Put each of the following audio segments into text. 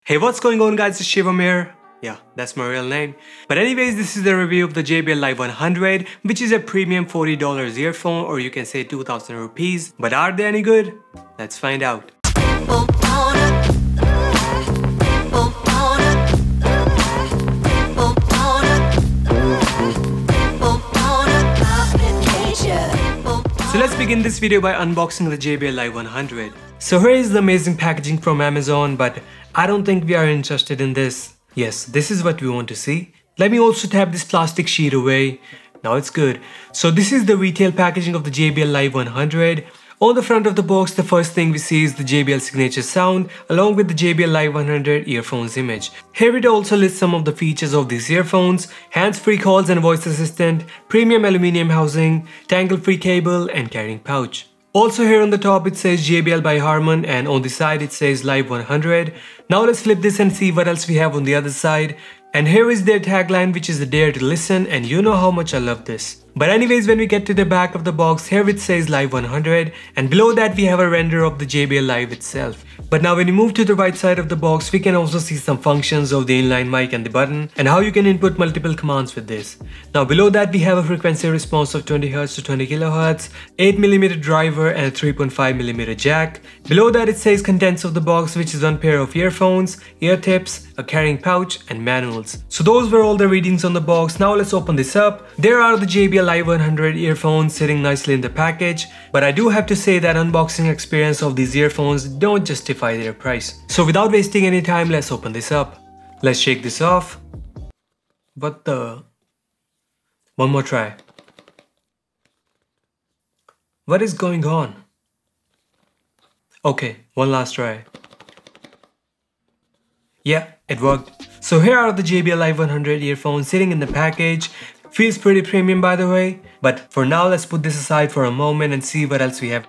Hey, what's going on guys, it's Shivam here. Yeah, that's my real name. But anyways, this is the review of the JBL Live 100, which is a premium $40 earphone, or you can say 2000 rupees. But are they any good? Let's find out. So let's begin this video by unboxing the JBL Live 100. So here is the amazing packaging from Amazon, but I don't think we are interested in this. Yes, this is what we want to see. Let me also tap this plastic sheet away. Now it's good. So this is the retail packaging of the JBL Live 100. On the front of the box, the first thing we see is the JBL signature sound along with the JBL Live 100 earphones image. Here it also lists some of the features of these earphones: hands-free calls and voice assistant, premium aluminium housing, tangle-free cable and carrying pouch. Also here on the top it says JBL by Harman, and on the side it says Live 100. Now let's flip this and see what else we have on the other side. And here is their tagline, which is the dare to listen, and you know how much I love this. But anyways, when we get to the back of the box, here it says Live 100, and below that we have a render of the JBL Live itself. But now when you move to the right side of the box, we can also see some functions of the inline mic and the button, and how you can input multiple commands with this. Now below that we have a frequency response of 20Hz to 20 kHz, 8mm driver and a 3.5mm jack. Below that it says contents of the box, which is one pair of earphones, ear tips, a carrying pouch and manuals. So those were all the readings on the box. Now let's open this up. There are the JBL Live 100 earphones sitting nicely in the package, but I do have to say that unboxing experience of these earphones don't justify their price. So without wasting any time, let's open this up. Let's shake this off. What the? One more try. What is going on? Okay, one last try. Yeah, it worked. So here are the JBL Live 100 earphones sitting in the package. Feels pretty premium by the way. But for now, let's put this aside for a moment and see what else we have.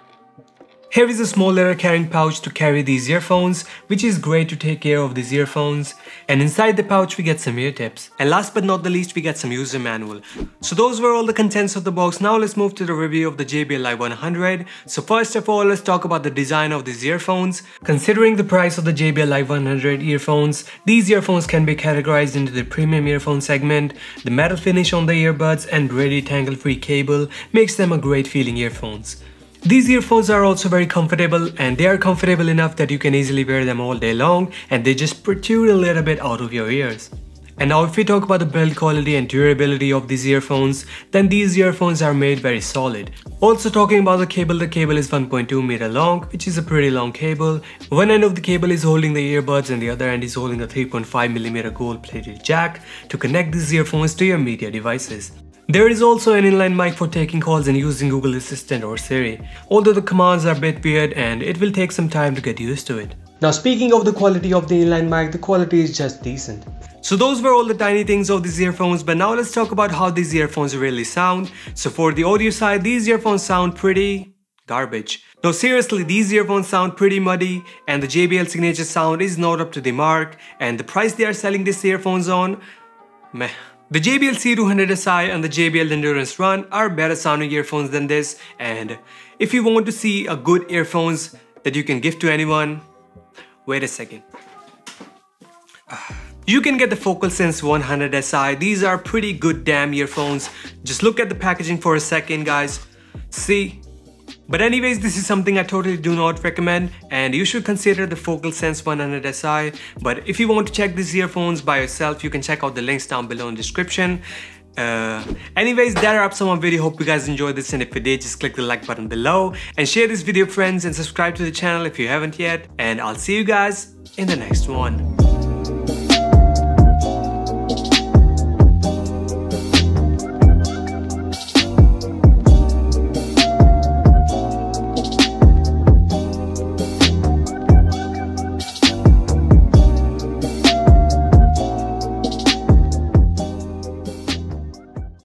Here is a small leather carrying pouch to carry these earphones, which is great to take care of these earphones. And inside the pouch we get some ear tips. And last but not the least, we get some user manual. So those were all the contents of the box. Now let's move to the review of the JBL Live 100. So first of all, let's talk about the design of these earphones. Considering the price of the JBL Live 100 earphones, these earphones can be categorized into the premium earphone segment. The metal finish on the earbuds and braided tangle-free cable makes them a great feeling earphones. These earphones are also very comfortable, and they are comfortable enough that you can easily wear them all day long, and they just protrude a little bit out of your ears. And now if we talk about the build quality and durability of these earphones, then these earphones are made very solid. Also talking about the cable is 1.2 meter long, which is a pretty long cable. One end of the cable is holding the earbuds and the other end is holding a 3.5mm gold plated jack to connect these earphones to your media devices. There is also an inline mic for taking calls and using Google Assistant or Siri, although the commands are a bit weird and it will take some time to get used to it. Now speaking of the quality of the inline mic, the quality is just decent. So those were all the tiny things of these earphones, but now let's talk about how these earphones really sound. So for the audio side, these earphones sound pretty garbage. No, seriously, these earphones sound pretty muddy, and the JBL signature sound is not up to the mark, and the price they are selling these earphones on, meh. The JBL C200SI and the JBL Endurance Run are better sounding earphones than this, and if you want to see a good earphones that you can gift to anyone, wait a second. You can get the FocalSense 100SI. These are pretty good damn earphones. Just look at the packaging for a second, guys. See? But anyways, this is something I totally do not recommend, and you should consider the FocalSense 100SI. But if you want to check these earphones by yourself, you can check out the links down below in the description. Anyways, that wraps up my video. Hope you guys enjoyed this, and if you did, just click the like button below and share this video with friends and subscribe to the channel if you haven't yet. And I'll see you guys in the next one.